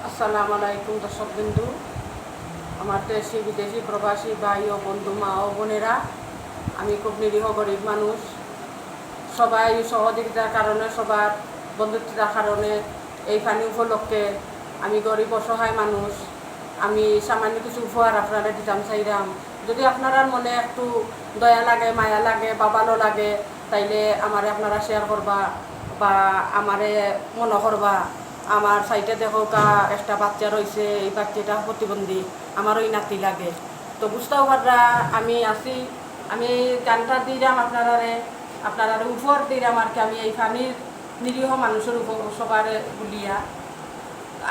আসসালামু আলাইকুম দর্শকবৃন্দু, আমার দেশি বিদেশি প্রবাসী ভাই ও বন্ধু, মা ও বোনেরা। আমি খুব নিরীহ গরিব মানুষ। সবাই সহযোগিতার কারণে, সবার বন্ধুত্বের কারণে এই ফানি উপলক্ষে আমি গরিব অসহায় মানুষ, আমি সামান্য কিছু উপহার আপনারা দিতাম চাইলাম। যদি আপনারা মনে একটু দয়া লাগে, মায়া লাগে বা ভালো লাগে, তাইলে আমারে আপনারা শেয়ার করবা বা আমারে মনে করবা। আমার সাইটে দেখো একটা বাচ্চা রয়েছে, এই বাচ্চাটা প্রতিবন্ধী, আমার ওই নাতি লাগে। তো বুঝতেও পাররা আমি আছি, আমি গানটা দিলাম আপনারা উপহার দিলাম আর কি। আমি এই ফানির নিরীহ মানুষের উপর সবার বলিয়া,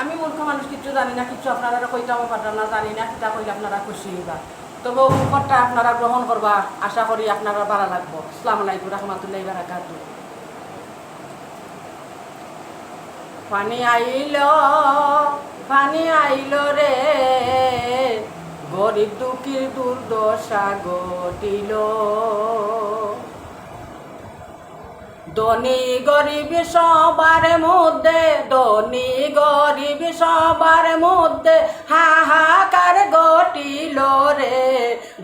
আমি মূর্খ মানুষ, কিচ্ছু জানি না, কিচ্ছু আপনারা কইতাম পারতাম না, জানি না কিতা কইলে আপনারা খুশি হইবা। তবে উপহারটা আপনারা গ্রহণ করবা, আশা করি আপনারা ভালো লাগবো। আসসালামু আলাইকুম রহমতুল্লাহি ওয়া বারাকাতুহু। পানি আইল রে, গরিব দুঃখীর দুর্দশা ঘটিল। ধনী গরিব সবার মধ্যে, ধনী গরিব সবার মধ্যে হাহাকার ঘটিল রে,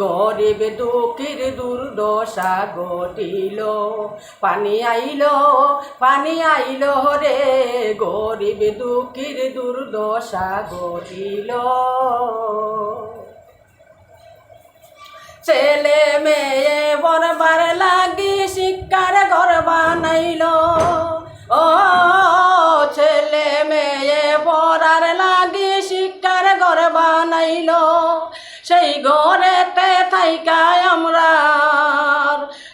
গরিব দুঃখীর দুর্দশা ঘটিল। পানি আইল রে, গরিব দুঃখীর দুর্দশা ঘটিল। ছেলে মেয়ে বরবার লাগি শিক্ষার ঘর বানাইল। ও ছেলে মেয়ে পড়ার লাগি শিক্ষার ঘর বানাইল। সেই ঘরেতে থাইকায়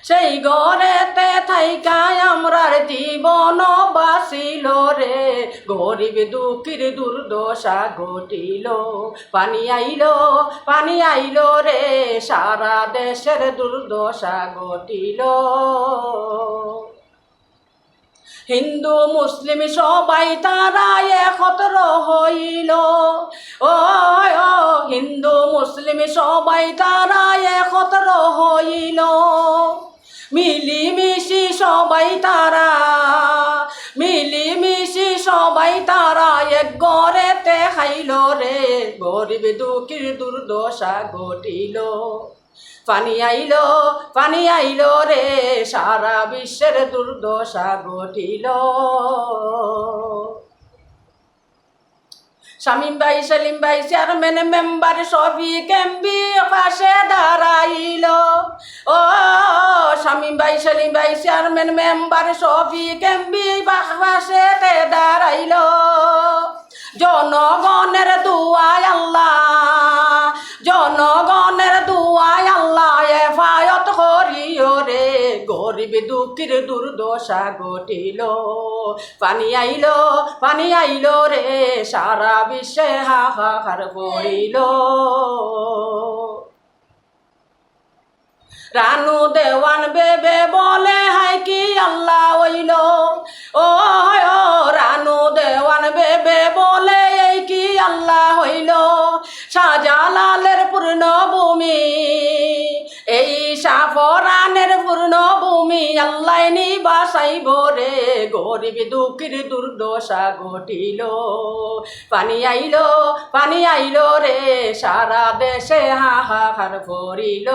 সেই ঘরেতে থাইকায় আমরার জীবন বাঁচিল রে, গরিব দুঃখীর দুর্দশা ঘটিল। পানি আইল রে, সারা দেশের দুর্দশা ঘটিল। হিন্দু মুসলিম সবাই তারা একত্র হইল। ও হিন্দু মুসলিম সবাই তারা একত্র হইল। মিলিমিশি সবাই তারা এক ঘরেতে খাইল রে, গরিব দুঃখীর দুর্দশা ঘটিল। পানি আইল রে, সারা বিশ্বের দুর্দশা ঘটিল। শামীম ভাই, সেলিম ভাই, চেয়ারম্যান মেম্বার শফিক এমপি পাশে দাঁড়াইল। ও শামীম ভাই, সেলিম ভাই, চেয়ারম্যান মেম্বার শফিক এমপি পাশে দাঁড়াইল। জনগণের দুয়ায় আল্লাহ, জনগণের দুয়ায় আল্লাহ এফায়ত করিও রে, গরিব দুঃখীর দুর্দশা ঘটিল। পানি আইল রে, সারা বিশ্বে হাহাকার পড়িল। রানু দেওয়ান বেবে বলে হাই কি আল্লাহ হইল। ও রানু দেওয়ান বেবে বলে এই কি আল্লাহ হইল। শাহজালালের পূর্ণভূমি, এই সাফরানের পূর্ণভূমি আল্লাহ নিবাসাইব রে, গরিব দুঃখীর দুর্দশা ঘটিল। পানি আইল রে, সারা দেশে হাহাকার পড়িল।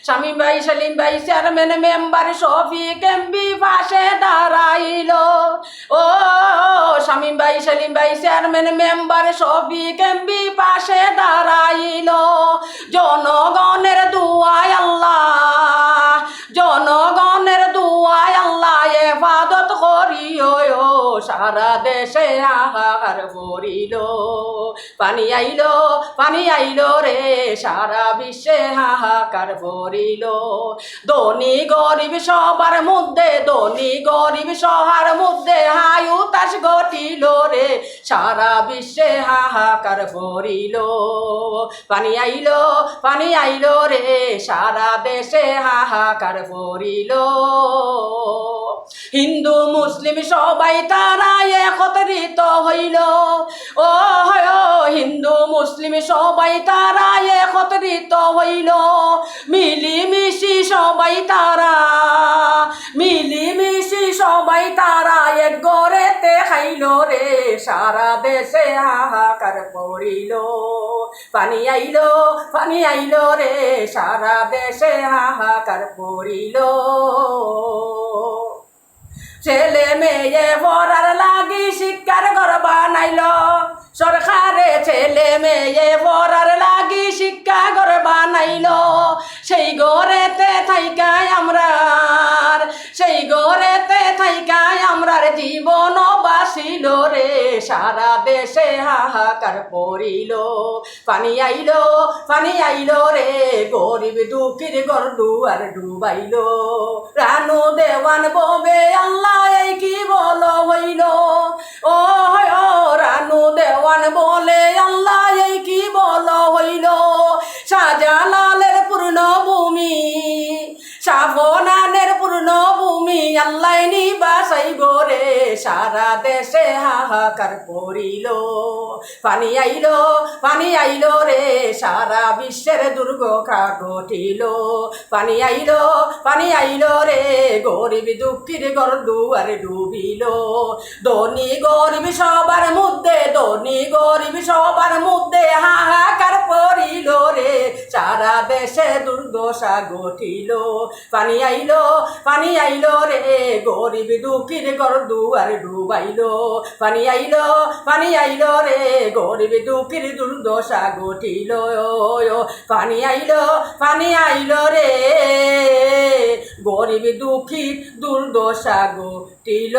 শামীম ভাই, সেলিম ভাই, চেয়ারম্যান মেম্বার শফিক এমপি পাশে দাঁড়াইল। ও শামীম ভাই, সেলিম ভাই, চেয়ারম্যান মেম্বার শফিক এমপি পাশে দাঁড়াইল। জনগণের দুয়ায় আল্লাহ, জনগণের দুয়ায় আল্লাহ এফাদত করিও, সারা দেশে হাহাকার পড়িল। পানি আইল রে, সারা বিশ্বে হাহাকার পড়িল। ধনী গরিব সবার মধ্যে, ধনী গরিব সবার মধ্যে হায়ুতাস ঘটিল রে, সারা বিশ্বে হাহাকার পড়িল। পানি আইল রে, সারা দেশে হাহাকার পড়িল। হিন্দু মুসলিম সবাই তারা একত্রিত হইল। ও হিন্দু মুসলিম সবাই তারা একত্রিত হইল মিলিমিশি সবাই তারা মিলিমিশি সবাই তারা এক গড়েতে খাইল রে সারা দেশে হাহাকার পড়িল পানি আইল রে সারা দেশে হাহাকার পড়িল ছেলে মেয়ে পড়ার লাগি শিক্ষার ঘর বানাইল সরকারে ছেলে মেয়ে পড়ার লাগি শিক্ষা ঘর বানাইল সেই ঘরেতে থাইকায় আমরার সেই ঘরেতে থাইকায় আমরার জীবন বাসিল রে সারা দেশে হাহাকার পড়িল পানি আইল রে গরিব দুঃখীর ঘর দুয়ার ডুবাইল রানু দেওয়ান ববে আল্লাহ এই কি বলো হইল ও রানু দেওয়ান বলে আল্লাহ এই কি বলো হইল শাহজালালের পূর্ণ ভূমি শাহজাহানের পূর্ণ ভূমি আল্লাহ নিবাসাই গোরে সারা দেশে হাহাকার পড়িল পানি আইল রে সারা বিশ্বের দুর্গ ঘটিল পানি আইল রে গরিব দুঃখীর ঘর দুয়ার ডুবিল ধনী গরিব সবার মধ্যে হাহাকার পড়িল রে সারা দেশে দুর্দশা ঘটিল পানি আইল রে গরিব দুঃখীর ঘর দুয়ার ডুবাইল পানি আইল রে গরিব দুঃখীর দুর্দশা ঘটিল পানি আইল রে গরিব দুঃখীর দুর্দশা ঘটিল।